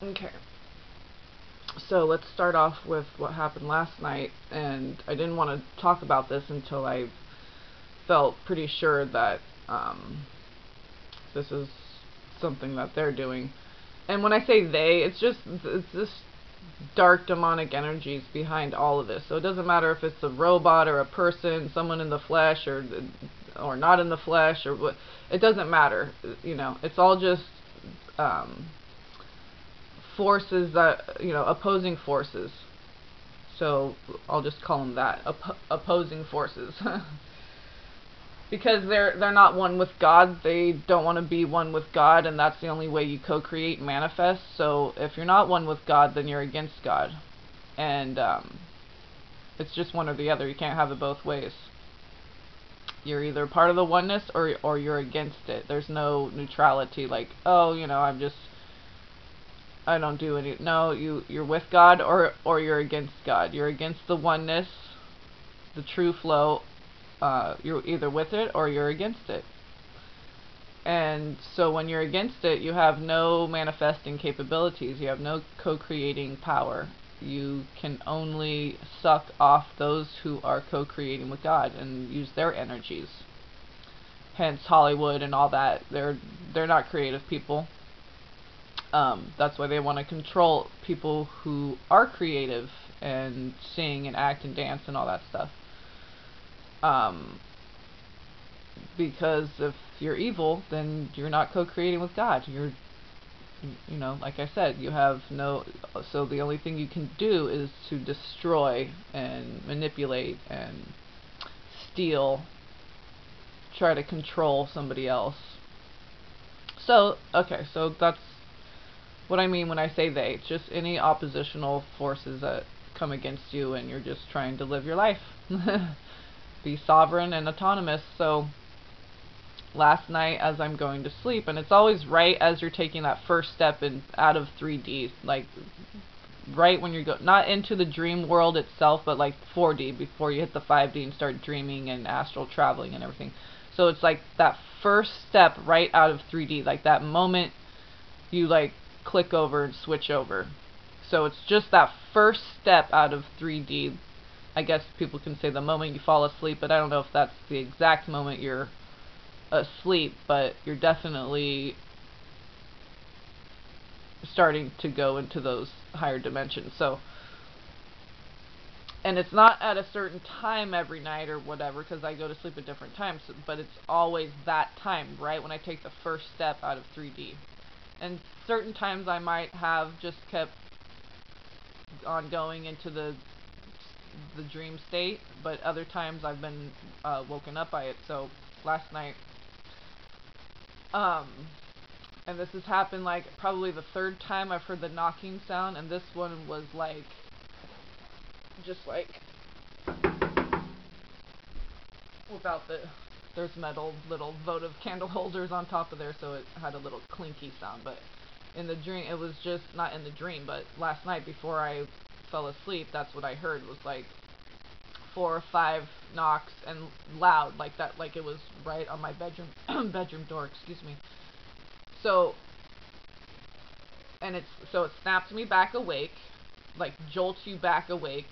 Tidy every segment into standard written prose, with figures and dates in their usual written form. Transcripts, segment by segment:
Okay. So let's start off with what happened last night, and I didn't want to talk about this until I felt pretty sure that this is something that they're doing. And when I say they, it's this dark demonic energies behind all of this. So it doesn't matter if it's a robot or a person, someone in the flesh or not in the flesh or what. It doesn't matter. It's all just forces that opposing forces. So I'll just call them that, opposing forces. Because they're not one with God. They don't want to be one with God, and that's the only way you co-create and manifest. So if you're not one with God, then you're against God, and it's just one or the other. You can't have it both ways. You're either part of the oneness or you're against it. There's no neutrality. Like, oh, I don't do any. No, you're with God or you're against God. You're against the oneness, the true flow. You're either with it or you're against it. And so when you're against it, you have no manifesting capabilities. You have no co-creating power. You can only suck off those who are co-creating with God and use their energies. Hence Hollywood and all that. They're not creative people. That's why they want to control people who are creative and sing and act and dance and all that stuff. Because if you're evil, then you're not co-creating with God. Like I said, you have no. So the only thing you can do is to destroy and manipulate and steal, try to control somebody else. So, okay, so that's what I mean when I say they. It's just any oppositional forces that come against you and you're just trying to live your life. Be sovereign and autonomous. So last night as I'm going to sleep, and it's always right as you're taking that first step out of 3D, like right when you go, not into the dream world itself, but like 4D before you hit the 5D and start dreaming and astral traveling and everything. So it's like that first step right out of 3D, like that moment you like click over and switch over. So it's just that first step out of 3D. I guess people can say the moment you fall asleep, but I don't know if that's the exact moment you're asleep, but you're definitely starting to go into those higher dimensions. So, and it's not at a certain time every night or whatever, because I go to sleep at different times, but it's always that time, right when I take the first step out of 3D. And certain times I might have just kept on going into the dream state, but other times I've been woken up by it. So last night, and this has happened like probably the third time I've heard the knocking sound, and this one was like just like without there's metal little votive candle holders on top of there, so it had a little clinky sound. But in the dream, it was just not in the dream, but last night before I fell asleep, that's what I heard, was like 4 or 5 knocks and loud like that, like it was right on my bedroom door, excuse me. So it snapped me back awake, like jolts you back awake.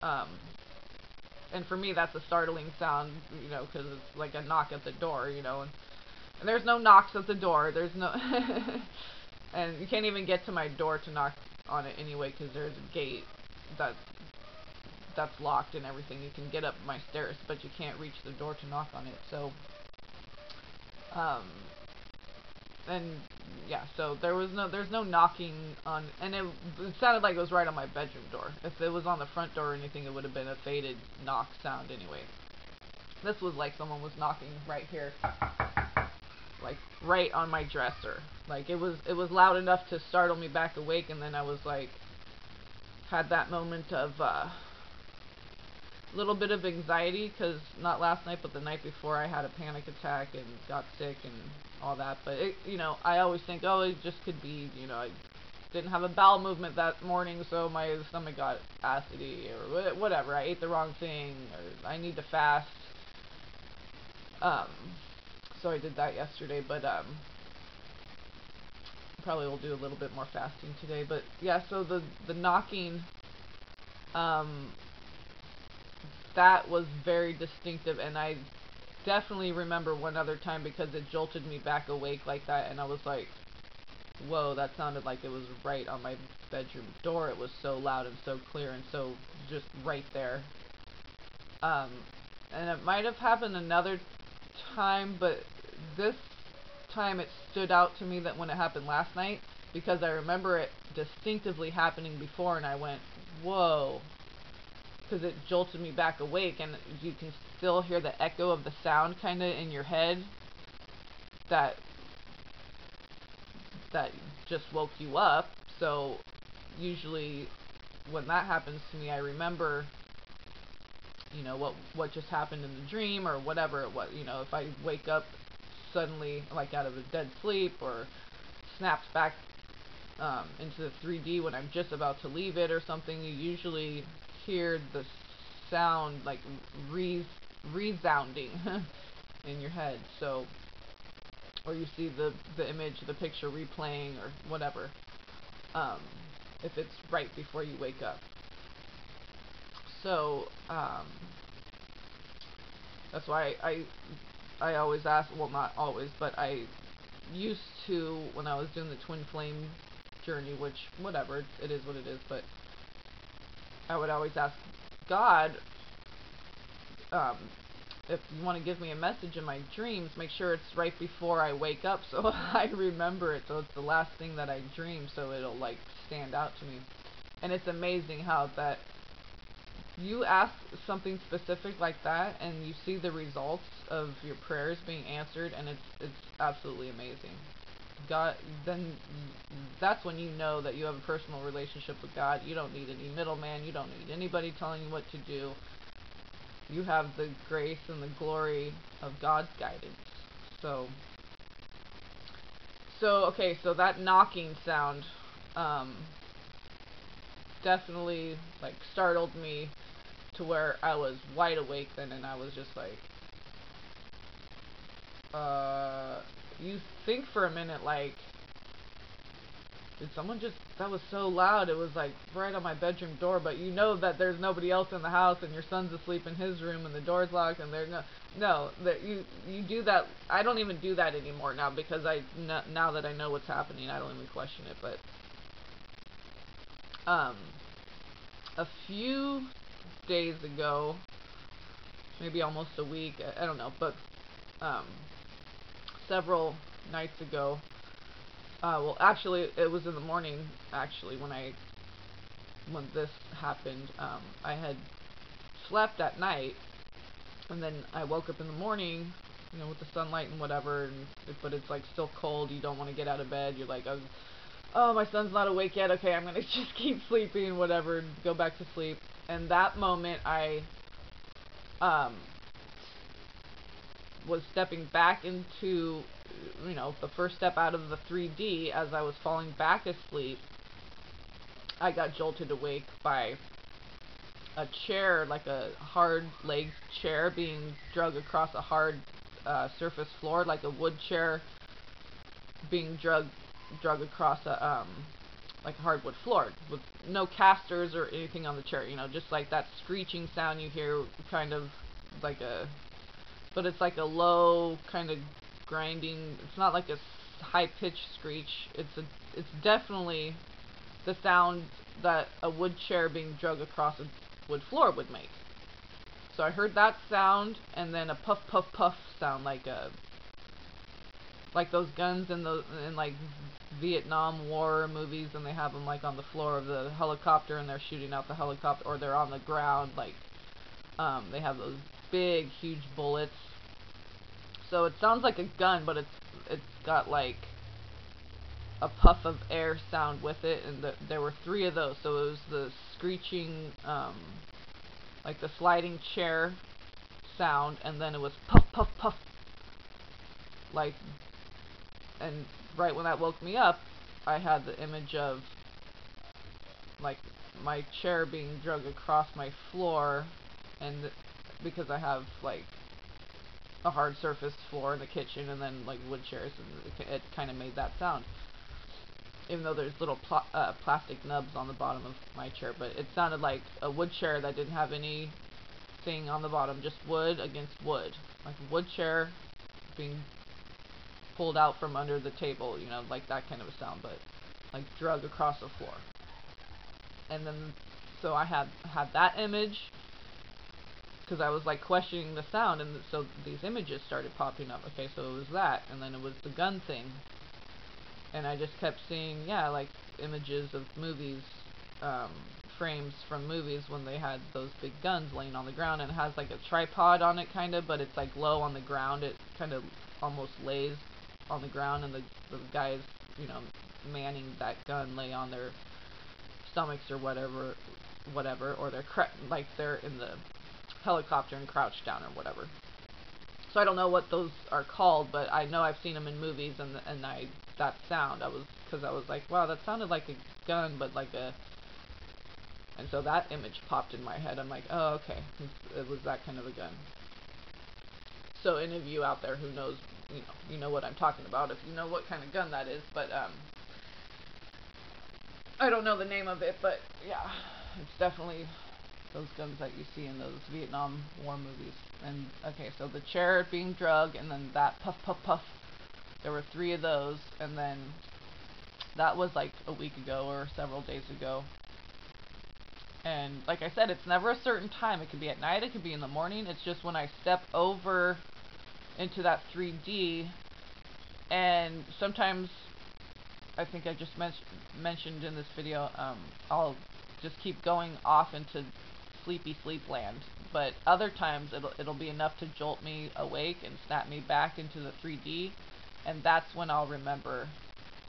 And for me that's a startling sound, because it's like a knock at the door, and there's no knocks at the door. There's no and you can't even get to my door to knock on it anyway, because there's a gate that's locked and everything. You can get up my stairs, but you can't reach the door to knock on it. So, and yeah, so there's no knocking on, and it sounded like it was right on my bedroom door. If it was on the front door or anything, it would have been a faded knock sound anyway. This was like someone was knocking right here, like right on my dresser. Like it was loud enough to startle me back awake, and then I was like, had that moment of little bit of anxiety, because not last night but the night before I had a panic attack and got sick and all that. But it, I always think, oh, it just could be, I didn't have a bowel movement that morning, so my stomach got acidy or whatever. I ate the wrong thing, or I need to fast. So I did that yesterday, but probably will do a little bit more fasting today. But yeah, so the knocking, that was very distinctive, and I definitely remember one other time because it jolted me back awake like that, and I was like, whoa, that sounded like it was right on my bedroom door. It was so loud and so clear and so just right there. And it might have happened another time, but this time it stood out to me that when it happened last night, because I remember it distinctively happening before, and I went, whoa, because it jolted me back awake, and you can still hear the echo of the sound kind of in your head that just woke you up. So usually when that happens to me, I remember, you know, what just happened in the dream or whatever it was. You know, if I wake up suddenly like out of a dead sleep, or snaps back into the 3D when I'm just about to leave it or something, you usually hear the sound like resounding in your head. So, or you see the image, the picture replaying or whatever, if it's right before you wake up. So that's why I always ask, well, not always, but I used to, when I was doing the twin flame journey, which whatever, it is what it is, but I would always ask God, if you want to give me a message in my dreams, make sure it's right before I wake up so I remember it, so it's the last thing that I dream, so it'll like stand out to me. And it's amazing how that you ask something specific like that and you see the results of your prayers being answered, and it's absolutely amazing. God, then that's when you know that you have a personal relationship with God. You don't need any middleman. You don't need anybody telling you what to do. You have the grace and the glory of God's guidance. So okay, so that knocking sound definitely like startled me to where I was wide awake then, and I was just like, you think for a minute like, did someone just, that was so loud, it was like right on my bedroom door, but you know that there's nobody else in the house and your son's asleep in his room and the door's locked, and there's no, that you do that. I don't even do that anymore now, because now that I know what's happening, I don't even question it. But a few days ago, maybe almost a week, I don't know, but several nights ago, well, actually, it was in the morning, actually, when this happened. I had slept at night, and then I woke up in the morning, you know, with the sunlight and whatever, but it's like still cold. You don't want to get out of bed. You're like, oh, my son's not awake yet. Okay, I'm gonna just keep sleeping, whatever, and go back to sleep. And that moment, I was stepping back into, you know, the first step out of the 3D. As I was falling back asleep, I got jolted awake by a chair, like a hard-legged chair, being drug across a hard surface floor, like a wood chair being drug across a like a hardwood floor with no casters or anything on the chair. You know, just like that screeching sound you hear, kind of like a, but it's like a low kind of grinding. It's not like a high-pitched screech. It's definitely the sound that a wood chair being drug across a wood floor would make. So I heard that sound, and then a puff puff puff sound, like those guns in like Vietnam War movies, and they have them like on the floor of the helicopter and they're shooting out the helicopter, or they're on the ground, like they have those big huge bullets. So it sounds like a gun, but it's got like a puff of air sound with it, and there were 3 of those. So it was the screeching, like the sliding chair sound, and then it was puff puff puff, like, and right when that woke me up, I had the image of like my chair being dragged across my floor, and because I have like a hard surface floor in the kitchen and then like wood chairs, and it kind of made that sound. even though there's little plastic nubs on the bottom of my chair, but it sounded like a wood chair that didn't have anything on the bottom, just wood against wood, like a wood chair being pulled out from under the table, you know, like that kind of a sound, but like drug across the floor. And then, so I had that image, because I was like questioning the sound, and so these images started popping up. Okay, so it was that, and then it was the gun thing, and I just kept seeing, yeah, like images of movies, frames from movies when they had those big guns laying on the ground, and it has like a tripod on it, kind of, but it's like low on the ground. It kind of almost lays on the ground, and the guys, you know, manning that gun lay on their stomachs or whatever, or they're like they're in the helicopter and crouched down or whatever. So I don't know what those are called, but I know I've seen them in movies, and that sound, because I was like, wow, that sounded like a gun, but like a, and so that image popped in my head. I'm like, oh, okay, it was that kind of a gun. So any of you out there who knows, you know what I'm talking about, if you know what kind of gun that is, but I don't know the name of it, but yeah, it's definitely those guns that you see in those Vietnam War movies. And okay, so the chair being drugged, and then that puff puff puff, there were 3 of those, and then that was like a week ago or several days ago. And like I said, it's never a certain time. It could be at night, it could be in the morning. It's just when I step over into that 3D, and sometimes, I think I just mentioned in this video, I'll just keep going off into sleepy sleep land, but other times it'll be enough to jolt me awake and snap me back into the 3D, and that's when I'll remember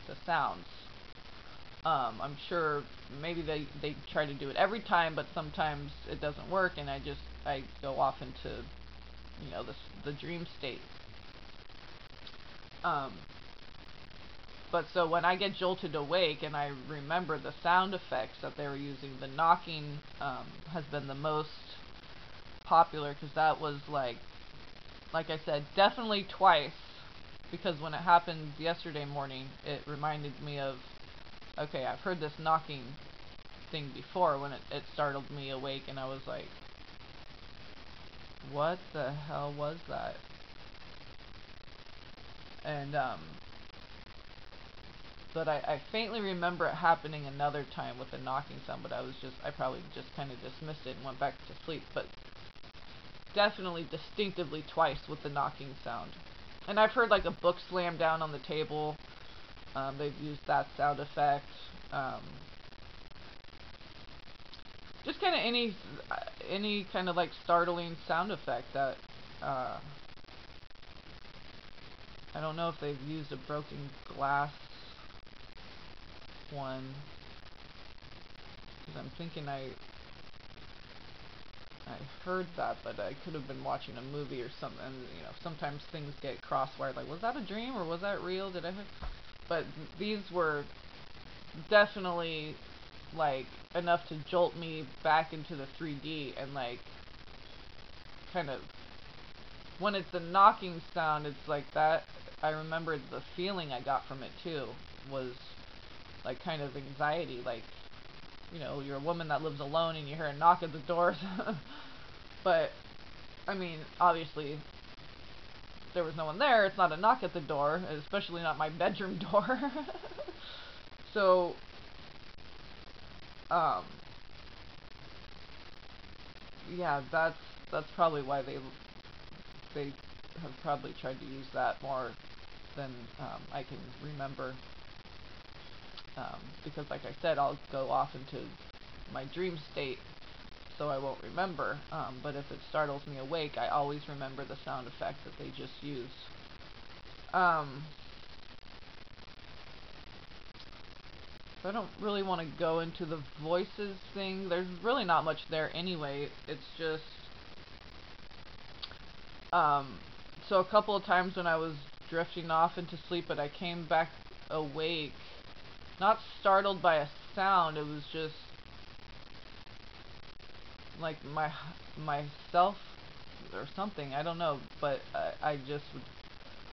the sounds. I'm sure maybe they try to do it every time, but sometimes it doesn't work, and I go off into, you know, the dream state. But so when I get jolted awake and I remember the sound effects that they were using, the knocking has been the most popular, because that was like I said, definitely twice, because when it happened yesterday morning, it reminded me of, okay, I've heard this knocking thing before, when it startled me awake, and I was like, what the hell was that? And but I faintly remember it happening another time with the knocking sound, but I probably just kind of dismissed it and went back to sleep. But definitely distinctively twice with the knocking sound. And I've heard like a book slam down on the table. They've used that sound effect. Just kind of any kind of like startling sound effect that I don't know if they've used a broken glass one, because I'm thinking I heard that, but I could have been watching a movie or something. You know, sometimes things get crosswired, like, was that a dream or was that real? Did I have... But these were definitely like enough to jolt me back into the 3D, and like kind of, when it's a knocking sound, it's like that. I remember the feeling I got from it too was like kind of anxiety, like, you know, you're a woman that lives alone and you hear a knock at the door. But I mean, obviously there was no one there. It's not a knock at the door, especially not my bedroom door. So yeah, that's probably why they have probably tried to use that more than I can remember, because like I said, I'll go off into my dream state, so I won't remember, but if it startles me awake, I always remember the sound effect that they just used. I don't really want to go into the voices thing. There's really not much there anyway. It's just so a couple of times when I was drifting off into sleep, but I came back awake, not startled by a sound, it was just like myself or something, I don't know, but I just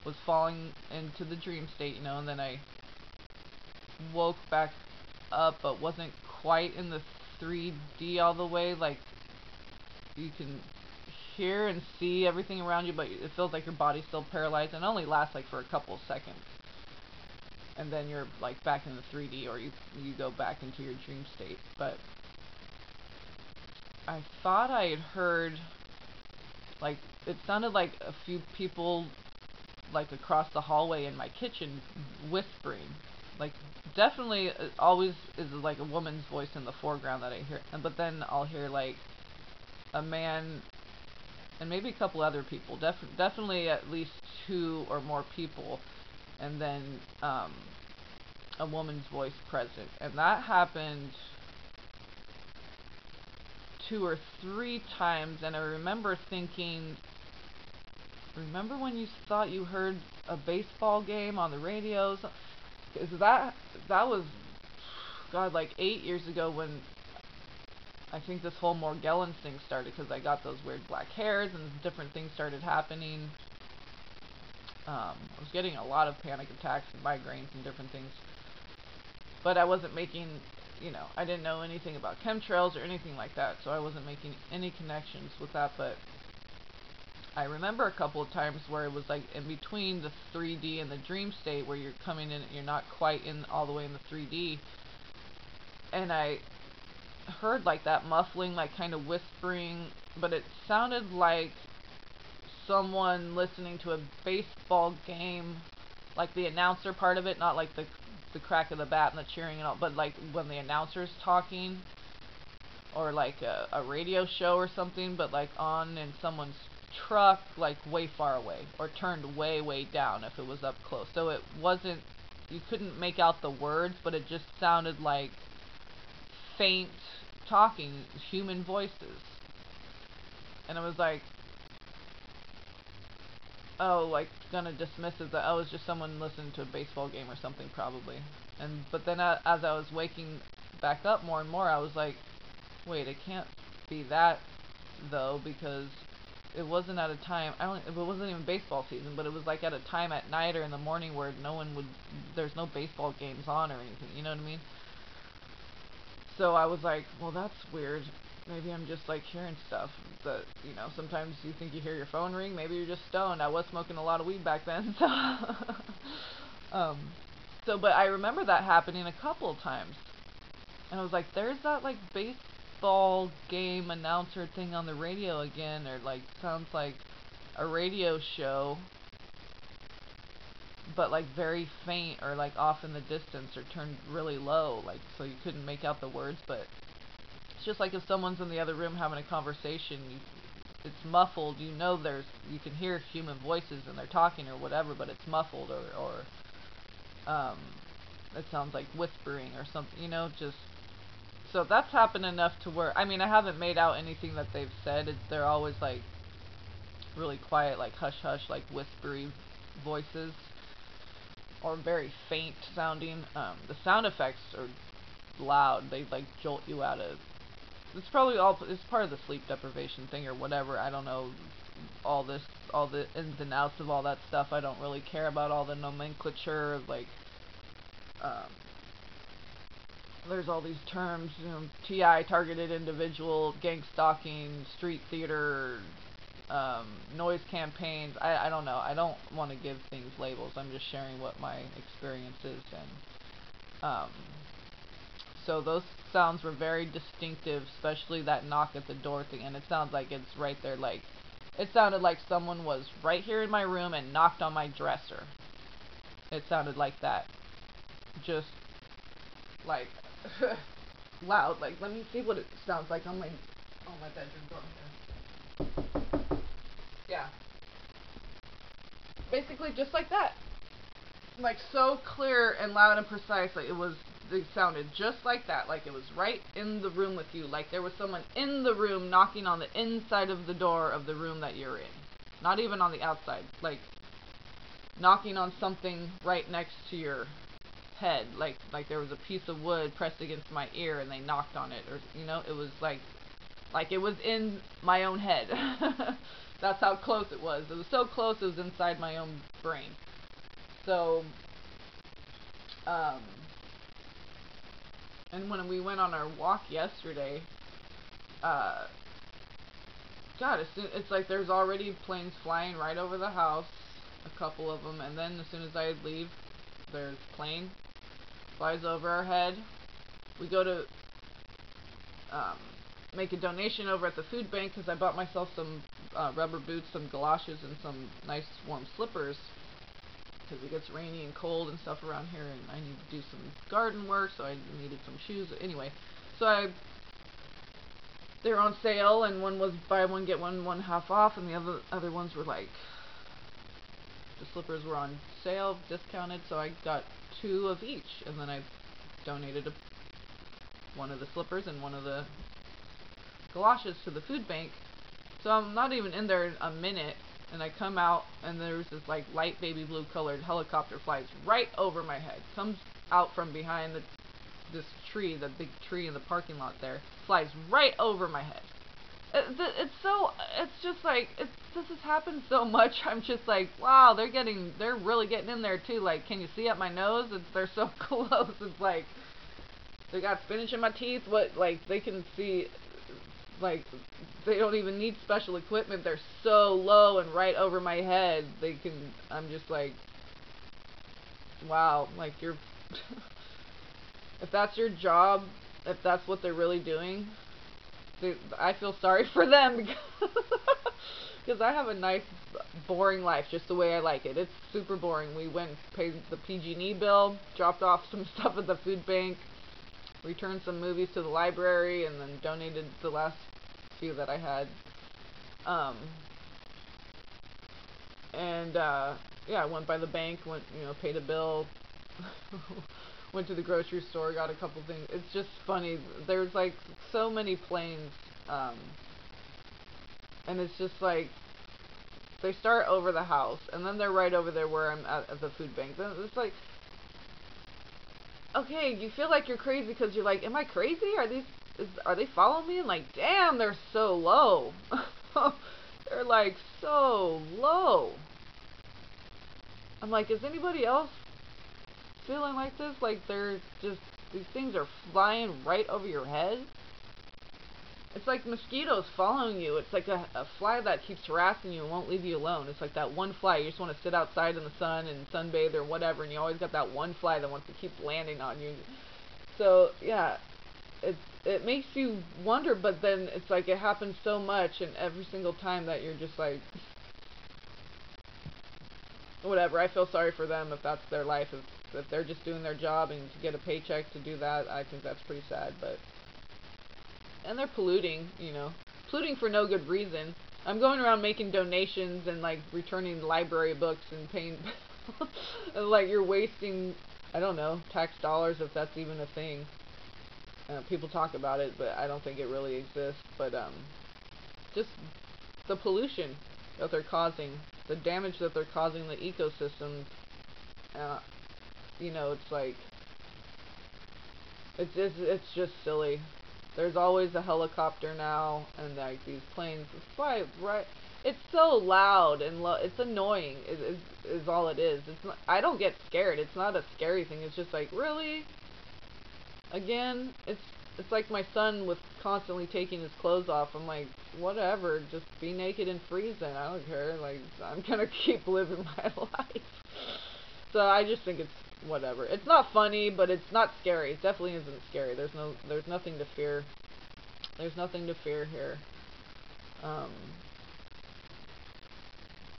was falling into the dream state, you know, and then I woke back up, but wasn't quite in the 3D all the way. Like, you can hear and see everything around you, but it feels like your body's still paralyzed, and it only lasts like for a couple seconds. And then you're like back in the 3D, or you go back into your dream state. But I thought I had heard, like, it sounded like a few people like across the hallway in my kitchen whispering. Like, definitely always is like a woman's voice in the foreground that I hear, but then I'll hear like a man and maybe a couple other people, definitely at least 2 or more people, and then a woman's voice present. And that happened 2 or 3 times, and I remember thinking, remember when you thought you heard a baseball game on the radio? Because that was, God, like 8 years ago, when I think this whole Morgellons thing started, because I got those weird black hairs and different things started happening. I was getting a lot of panic attacks and migraines and different things. But I wasn't making, I didn't know anything about chemtrails or anything like that, so I wasn't making any connections with that. But I remember a couple of times where it was like in between the 3D and the dream state, where you're coming in, you're not quite in all the way in the 3D, and I heard like that muffling, like kind of whispering, but it sounded like someone listening to a baseball game, like the announcer part of it, not like the crack of the bat and the cheering and all, but like when the announcer's talking, or like a radio show or something, but like on in someone's truck, like way far away, or turned way down if it was up close. So it wasn't, you couldn't make out the words, but it just sounded like faint talking, human voices. And it was like, oh, like gonna dismiss it that, oh, it's just someone listening to a baseball game or something probably. But then as I was waking back up more and more, I was like, wait, it can't be that though, because it wasn't at a time, it wasn't even baseball season, but it was like at a time at night or in the morning where there's no baseball games on or anything, you know what I mean? So I was like, well, that's weird. Maybe I'm just like hearing stuff that, sometimes you think you hear your phone ring, maybe you're just stoned. I was smoking a lot of weed back then, so but I remember that happening a couple of times. And I was like, there's that like baseball game announcer thing on the radio again, or like sounds like a radio show, but like very faint, or like off in the distance, or turned really low, like so you couldn't make out the words. But it's just like if someone's in the other room having a conversation, it's muffled, you can hear human voices and they're talking or whatever, but it's muffled, or it sounds like whispering or something, just. So that's happened enough to where, I haven't made out anything that they've said. They're always like really quiet, like hush hush, like whispery voices, or very faint sounding. The sound effects are loud. They like jolt you out of. It's probably it's part of the sleep deprivation thing or whatever. I don't know all the ins and outs of all that stuff. I don't really care about all the nomenclature of like. There's all these terms, TI, targeted individual, gang stalking, street theater, noise campaigns. I don't know. I don't want to give things labels. I'm just sharing what my experience is. And so those sounds were very distinctive, especially that knock at the door thing. And it sounds like it's right there. Like, it sounded like someone was right here in my room and knocked on my dresser. It sounded like that. Just like loud. Like, let me see what it sounds like on my bedroom door here. Yeah. Basically just like that. Like, so clear and loud and precise. Like, it sounded just like that. Like it was right in the room with you. Like there was someone in the room knocking on the inside of the door of the room that you're in. Not even on the outside. Like knocking on something right next to your head. Like there was a piece of wood pressed against my ear and they knocked on it. Or, it was like it was in my own head. That's how close it was. It was so close it was inside my own brain. So, And when we went on our walk yesterday, uh, God, it's like there's already planes flying right over the house, a couple of them, and then as soon as I leave, there's a plane flies over our head. We go to make a donation over at the food bank because I bought myself some rubber boots, some galoshes, and some nice warm slippers because it gets rainy and cold and stuff around here, and I need to do some garden work, so I needed some shoes. Anyway, so they were on sale, and one was buy one get one half off, and the other ones were like, the slippers were on sale, discounted, so I got 2 of each, and then I donated one of the slippers and one of the galoshes to the food bank. So I'm not even in there a minute, and I come out, and there's this like light baby blue colored helicopter flies right over my head, comes out from behind this tree, the big tree in the parking lot there, flies right over my head. It's just like, this has happened so much. I'm just like, wow, they're really getting in there too. Like, can you see up my nose? They're so close. It's like, they got spinach in my teeth. What, like, they can see, like, they don't even need special equipment. They're so low and right over my head. I'm just like, wow, like, you're, if that's your job, if that's what they're really doing, I feel sorry for them because I have a nice, boring life, just the way I like it. It's super boring. We went and paid the PG&E bill, dropped off some stuff at the food bank, returned some movies to the library, and then donated the last few that I had. Yeah, I went by the bank, paid a bill, went to the grocery store, got a couple things. It's just funny. There's like so many planes, and it's just like they start over the house, and then they're right over there where I'm at the food bank. Then it's like, okay, you feel like you're crazy because you're like, am I crazy? Are they following me? And like, damn, they're so low. They're like so low. I'm like, is anybody else feeling like this? Like, these things are flying right over your head. It's like mosquitoes following you. It's like a fly that keeps harassing you and won't leave you alone. It's like that one fly. You just want to sit outside in the sun and sunbathe or whatever, and you always got that one fly that wants to keep landing on you. So, yeah, it makes you wonder, but then it's like it happens so much, and every single time that you're just like, whatever. I feel sorry for them if that's their life. If they're just doing their job and to get a paycheck to do that, I think that's pretty sad. And they're polluting for no good reason. I'm going around making donations and like returning library books and paying like, you're wasting, I don't know, tax dollars, if that's even a thing. People talk about it, but I don't think it really exists. But just the pollution that they're causing, the damage that they're causing the ecosystems. It's like, it's just silly. There's always a helicopter now, and like these planes fly right. It's so loud and it's annoying. Is all it is. It's not. I don't get scared. It's not a scary thing. It's just like, really. Again, it's like my son with constantly taking his clothes off. I'm like, whatever. Just be naked and freeze then. I don't care. Like, I'm gonna keep living my life. So I just think it's whatever. It's not funny, but it's not scary. It definitely isn't scary. There's nothing to fear. There's nothing to fear here.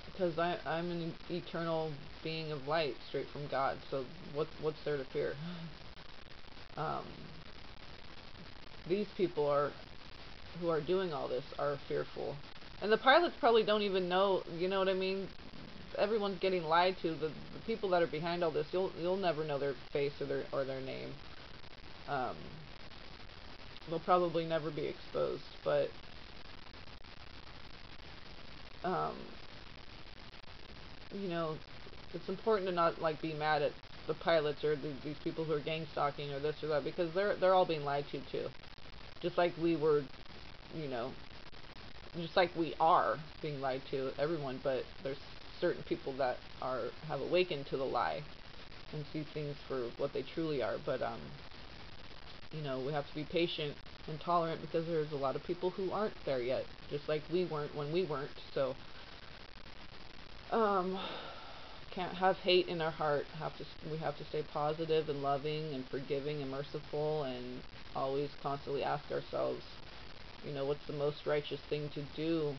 Because I'm an eternal being of light, straight from God. So what's there to fear? These people who are doing all this are fearful, and the pilots probably don't even know. You know what I mean? Everyone's getting lied to. The people that are behind all this, you'll never know their face or their name. They'll probably never be exposed, but it's important to not like be mad at the pilots or these people who are gang stalking or this or that, because they're all being lied to too, just like we were, just like we are being lied to, everyone. But there's certain people that have awakened to the lie and see things for what they truly are. But You know, we have to be patient and tolerant because there's a lot of people who aren't there yet, just like we weren't when we weren't. So, can't have hate in our heart. We have to stay positive and loving and forgiving and merciful, and always constantly ask ourselves, you know, what's the most righteous thing to do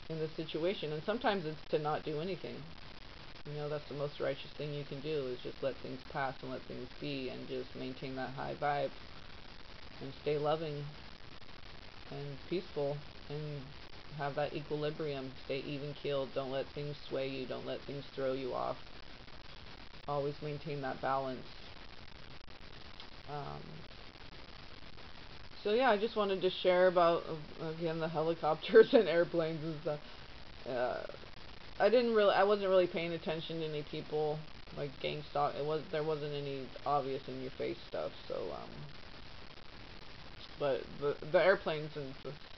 in this situation? And sometimes it's to not do anything. You know, that's the most righteous thing you can do, is just let things pass and let things be, and just maintain that high vibe and stay loving and peaceful and have that equilibrium. Stay even keeled. Don't let things sway you. Don't let things throw you off. Always maintain that balance. So yeah, I just wanted to share about, again, the helicopters and airplanes and stuff. I wasn't really paying attention to any people like gang stalk. There wasn't any obvious in your face stuff. So but the airplanes and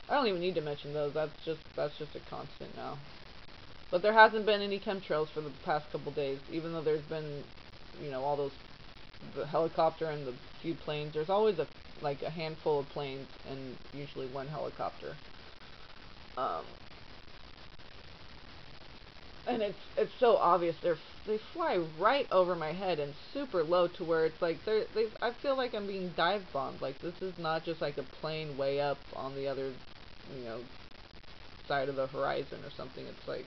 I don't even need to mention those. That's just a constant now. But there hasn't been any chemtrails for the past couple days, even though there's been, you know, all those, the helicopter and the few planes. There's always a handful of planes and usually one helicopter. And it's so obvious. They fly right over my head and super low to where it's like I feel like I'm being dive bombed. Like, this is not just like a plane way up on the other, you know, side of the horizon or something. It's like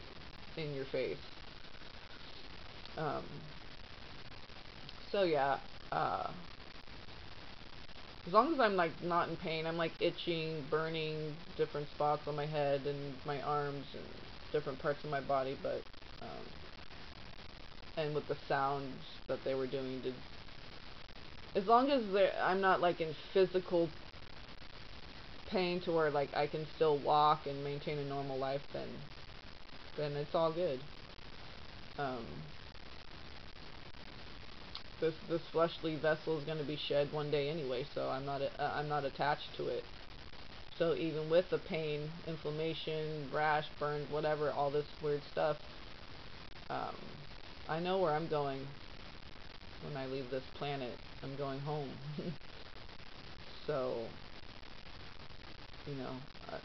in your face. So yeah, as long as I'm like not in pain, I'm like itching, burning different spots on my head and my arms and different parts of my body, but and with the sounds that they were doing, as long as I'm not like in physical pain to where like I can still walk and maintain a normal life, then it's all good. This fleshly vessel is going to be shed one day anyway, so I'm not attached to it. So even with the pain, inflammation, rash, burns, whatever, all this weird stuff, I know where I'm going when I leave this planet. I'm going home. So, you know,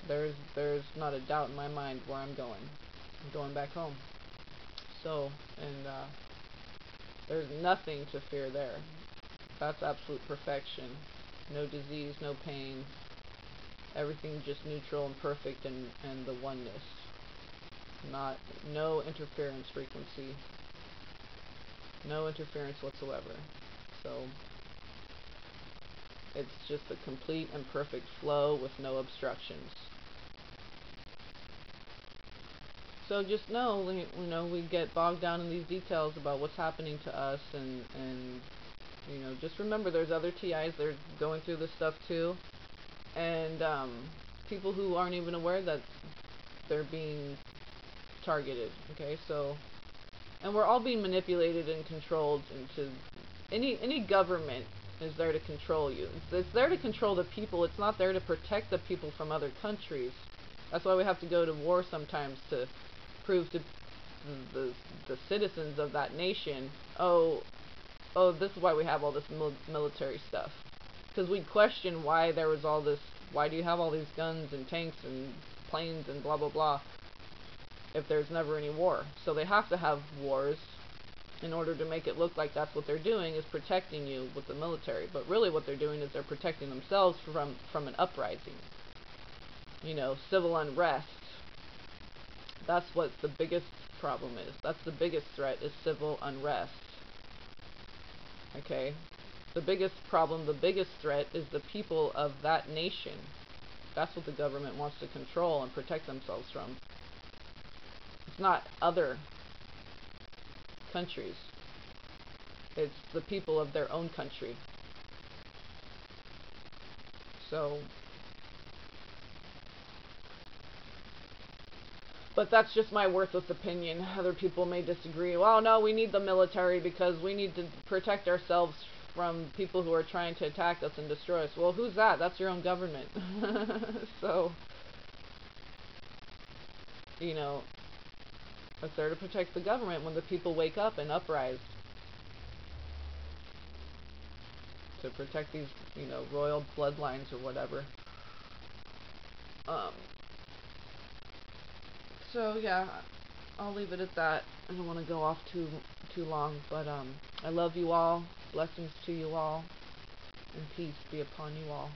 there's not a doubt in my mind where I'm going. I'm going back home. So, and there's nothing to fear there. That's absolute perfection. No disease, no pain. Everything just neutral and perfect, and the oneness. No interference frequency. No interference whatsoever. So it's just a complete and perfect flow with no obstructions. So just know, we get bogged down in these details about what's happening to us, and you know, just remember there's other TIs, they're going through this stuff too, and people who aren't even aware that they're being targeted. Okay, so, and we're all being manipulated and controlled into any government is there to control you. It's there to control the people. It's not there to protect the people from other countries. That's why we have to go to war sometimes, to prove to the citizens of that nation, oh, this is why we have all this military stuff. Because we question why there was all this, why do you have all these guns and tanks and planes and blah blah blah, if there's never any war. So they have to have wars in order to make it look like that's what they're doing, is protecting you with the military. But really what they're doing is they're protecting themselves from an uprising. You know, civil unrest. That's what the biggest problem is. That's the biggest threat, is civil unrest. Okay? The biggest problem, the biggest threat is the people of that nation. That's what the government wants to control and protect themselves from. It's not other countries. It's the people of their own country. So, but that's just my worthless opinion. Other people may disagree. Well, no, we need the military because we need to protect ourselves from people who are trying to attack us and destroy us. Well, who's that? That's your own government. So, you know, it's there to protect the government when the people wake up and uprise. to protect these, you know, royal bloodlines or whatever. So yeah, I'll leave it at that. I don't want to go off too long, but I love you all. Blessings to you all, and peace be upon you all.